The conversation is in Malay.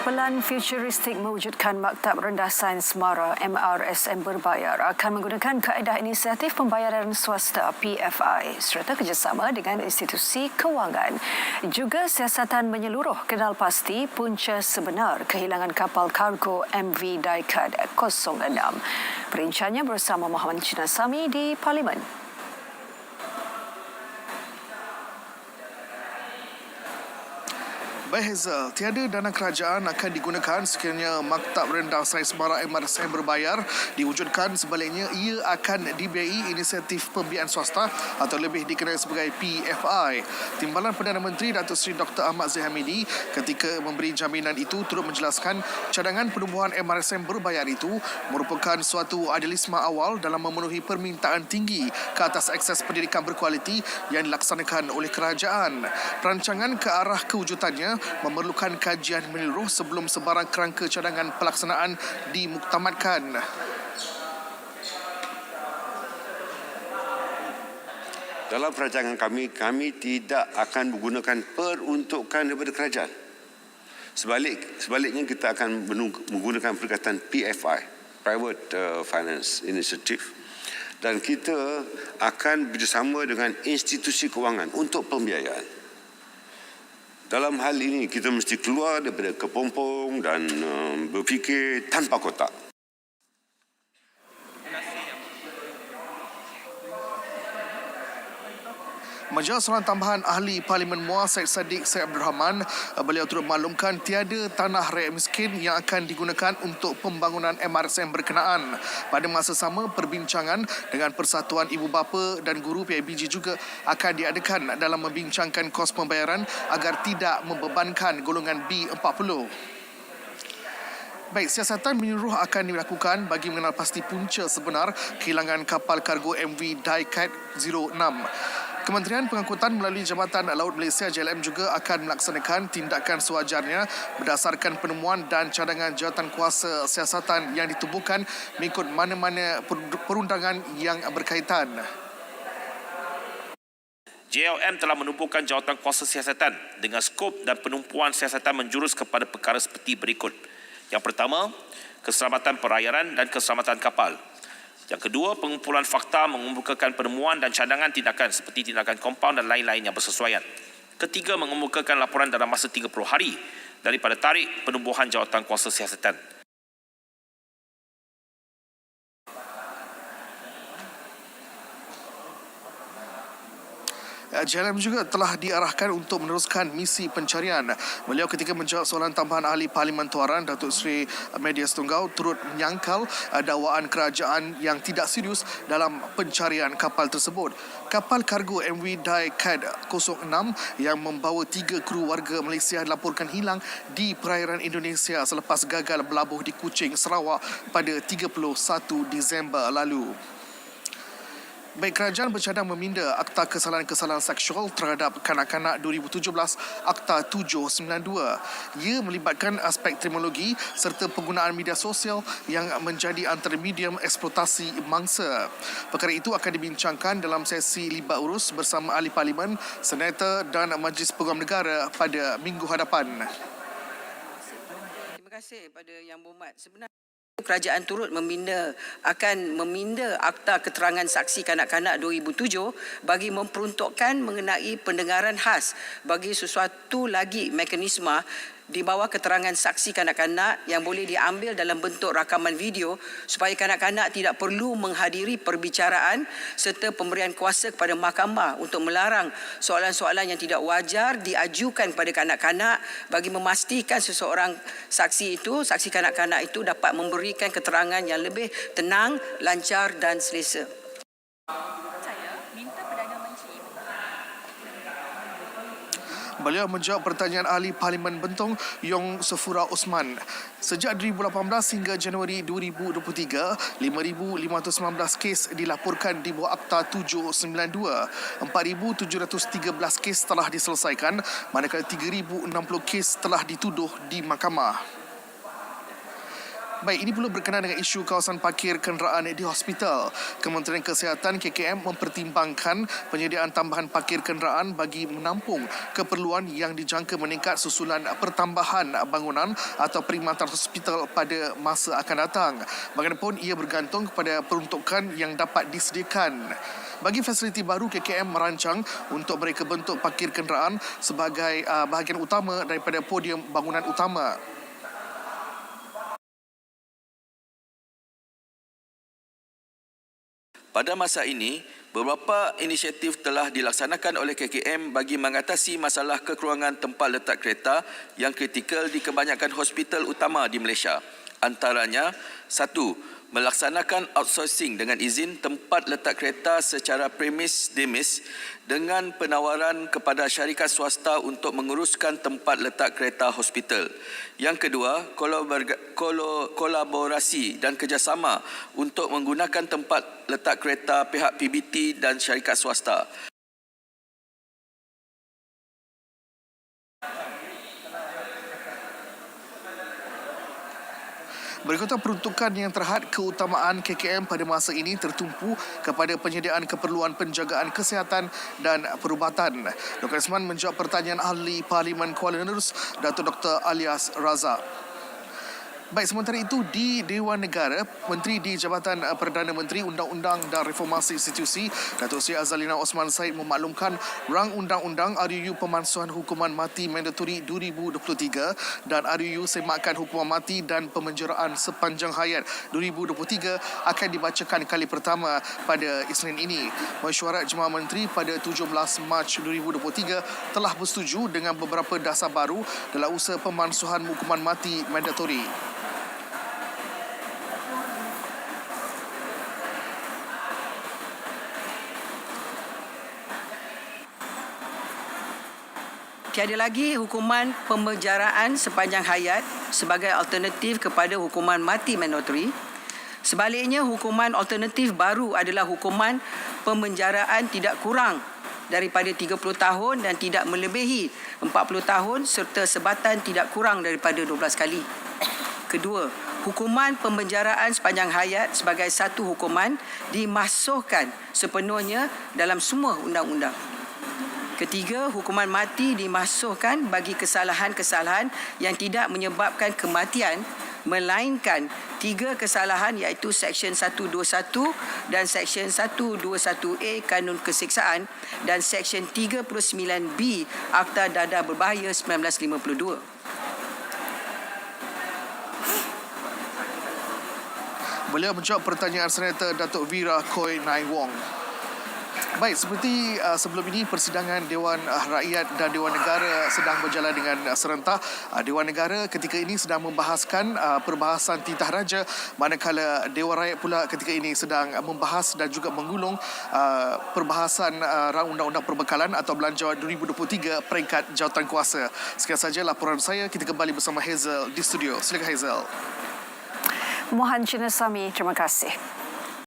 Pelan futuristik mewujudkan Maktab Rendah Sains Mara MRSM berbayar akan menggunakan kaedah inisiatif pembayaran swasta PFI serta kerjasama dengan institusi kewangan. Juga siasatan menyeluruh kenal pasti punca sebenar kehilangan kapal kargo MV Daikat 06. Perinciannya bersama Muhammad Cinasami di Parlimen. Baik Hazel, tiada dana kerajaan akan digunakan sekiranya Maktab Rendah Sains Mara MRSM berbayar. Diwujudkan sebaliknya, ia akan dibiayai inisiatif pembiayaan swasta atau lebih dikenali sebagai PFI. Timbalan Perdana Menteri Datuk Seri Dr. Ahmad Zahid Hamidi ketika memberi jaminan itu turut menjelaskan cadangan penubuhan MRSM berbayar itu merupakan suatu idealisme awal dalam memenuhi permintaan tinggi ke atas akses pendidikan berkualiti yang dilaksanakan oleh kerajaan. Perancangan ke arah kewujudannya memerlukan kajian menyeluruh sebelum sebarang kerangka cadangan pelaksanaan dimuktamadkan. Dalam perancangan kami tidak akan menggunakan peruntukan daripada kerajaan. Sebaliknya kita akan menggunakan perkataan PFI, Private Finance Initiative, dan kita akan bersama dengan institusi kewangan untuk pembiayaan. Dalam hal ini, kita mesti keluar daripada kepompong dan berfikir tanpa kotak. Majlis Soalan Tambahan Ahli Parlimen Muar Syed Saddiq Syed Abdul Rahman, beliau turut maklumkan tiada tanah rakyat miskin yang akan digunakan untuk pembangunan MRSM berkenaan. Pada masa sama, perbincangan dengan Persatuan Ibu Bapa dan Guru PIBG juga akan diadakan dalam membincangkan kos pembayaran agar tidak membebankan golongan B40. Baik, siasatan menyeluruh akan dilakukan bagi mengenal pasti punca sebenar kehilangan kapal kargo MV Daikat 06. Kementerian Pengangkutan melalui Jabatan Laut Malaysia JLM juga akan melaksanakan tindakan sewajarnya berdasarkan penemuan dan cadangan jawatan kuasa siasatan yang ditubuhkan mengikut mana-mana perundangan yang berkaitan. JLM telah menumpukan jawatan kuasa siasatan dengan skop dan penumpuan siasatan menjurus kepada perkara seperti berikut. Yang pertama, keselamatan pelayaran dan keselamatan kapal. Yang kedua, pengumpulan fakta mengemukakan penemuan dan cadangan tindakan seperti tindakan kompaun dan lain-lain yang bersesuaian. Ketiga, mengemukakan laporan dalam masa 30 hari daripada tarikh penubuhan jawatan kuasa siasatan. JLM juga telah diarahkan untuk meneruskan misi pencarian. Beliau ketika menjawab soalan tambahan Ahli Parlimen Tuaran, Datuk Seri Medias Tunggau turut menyangkal dakwaan kerajaan yang tidak serius dalam pencarian kapal tersebut. Kapal kargo MV Daikat 06 yang membawa 3 kru warga Malaysia dilaporkan hilang di perairan Indonesia selepas gagal berlabuh di Kuching, Sarawak pada 31 Disember lalu. Baik, kerajaan bercadang meminda Akta Kesalahan-Kesalahan Seksual terhadap Kanak-kanak 2017 Akta 792. Ia melibatkan aspek terminologi serta penggunaan media sosial yang menjadi antara medium eksploitasi mangsa. Perkara itu akan dibincangkan dalam sesi libat urus bersama Ahli Parlimen, Senator dan Majlis Peguam Negara pada minggu hadapan. Terima kasih kepada Yang Berhormat. Sebenarnya kerajaan turut akan meminda Akta Keterangan Saksi Kanak-kanak 2007 bagi memperuntukkan mengenai pendengaran khas bagi sesuatu lagi mekanisme di bawah keterangan saksi kanak-kanak yang boleh diambil dalam bentuk rakaman video supaya kanak-kanak tidak perlu menghadiri perbicaraan serta pemberian kuasa kepada mahkamah untuk melarang soalan-soalan yang tidak wajar diajukan pada kanak-kanak bagi memastikan seseorang saksi kanak-kanak itu dapat memberikan keterangan yang lebih tenang, lancar dan selesa. Beliau menjawab pertanyaan Ahli Parlimen Bentong Yong Safura Osman. Sejak 2018 hingga Januari 2023, 5,519 kes dilaporkan di bawah Akta 792. 4,713 kes telah diselesaikan, manakala 3,060 kes telah dituduh di mahkamah. Baik, ini perlu berkenaan dengan isu kawasan parkir kenderaan di hospital. Kementerian Kesihatan KKM mempertimbangkan penyediaan tambahan parkir kenderaan bagi menampung keperluan yang dijangka meningkat susulan pertambahan bangunan atau perkhidmatan hospital pada masa akan datang. Bagaimanapun ia bergantung kepada peruntukan yang dapat disediakan. Bagi fasiliti baru, KKM merancang untuk mereka bentuk parkir kenderaan sebagai bahagian utama daripada podium bangunan utama. Pada masa ini, beberapa inisiatif telah dilaksanakan oleh KKM bagi mengatasi masalah kekurangan tempat letak kereta yang kritikal di kebanyakan hospital utama di Malaysia. Antaranya, 1. Melaksanakan outsourcing dengan izin tempat letak kereta secara premis-demis dengan penawaran kepada syarikat swasta untuk menguruskan tempat letak kereta hospital. Yang kedua, kolaborasi dan kerjasama untuk menggunakan tempat letak kereta pihak PBT dan syarikat swasta. Berikutan peruntukan yang terhad, keutamaan KKM pada masa ini tertumpu kepada penyediaan keperluan penjagaan kesihatan dan perubatan. Dr. Isman menjawab pertanyaan ahli Parlimen Kuala Nerus, Datuk Dr. Alias Razak. Baik, sementara itu di Dewan Negara, Menteri di Jabatan Perdana Menteri Undang-Undang dan Reformasi Institusi, Datuk Seri Azalina Osman Said memaklumkan rang undang-undang RUU Pemansuhan Hukuman Mati Mandatori 2023 dan RUU Semakan Hukuman Mati dan Pemenjaraan Sepanjang Hayat 2023 akan dibacakan kali pertama pada Isnin ini. Mesyuarat Jemaah Menteri pada 17 Mac 2023 telah bersetuju dengan beberapa dasar baru dalam usaha pemansuhan hukuman mati mandatori. Tiada lagi hukuman pemenjaraan sepanjang hayat sebagai alternatif kepada hukuman mati mandatori. Sebaliknya, hukuman alternatif baru adalah hukuman pemenjaraan tidak kurang daripada 30 tahun dan tidak melebihi 40 tahun serta sebatan tidak kurang daripada 12 kali. Kedua, hukuman pemenjaraan sepanjang hayat sebagai satu hukuman dimasukkan sepenuhnya dalam semua undang-undang. Ketiga, hukuman mati dimasukkan bagi kesalahan-kesalahan yang tidak menyebabkan kematian melainkan 3 kesalahan iaitu Seksyen 121 dan Seksyen 121A Kanun Keseksaan dan Seksyen 39B Akta Dadah Berbahaya 1952. Beliau menjawab pertanyaan Senator Datuk Vira Koi Nai Wong. Baik, seperti sebelum ini persidangan Dewan Rakyat dan Dewan Negara sedang berjalan dengan serentak. Dewan Negara ketika ini sedang membahaskan perbahasan titah raja, manakala Dewan Rakyat pula ketika ini sedang membahas dan juga menggulung perbahasan rang undang-undang perbekalan atau Belanjawan 2023 peringkat jawatankuasa. Sekian saja laporan saya. Kita kembali bersama Hazel di studio. Silakan Hazel. Mohan Chinasamy, terima kasih.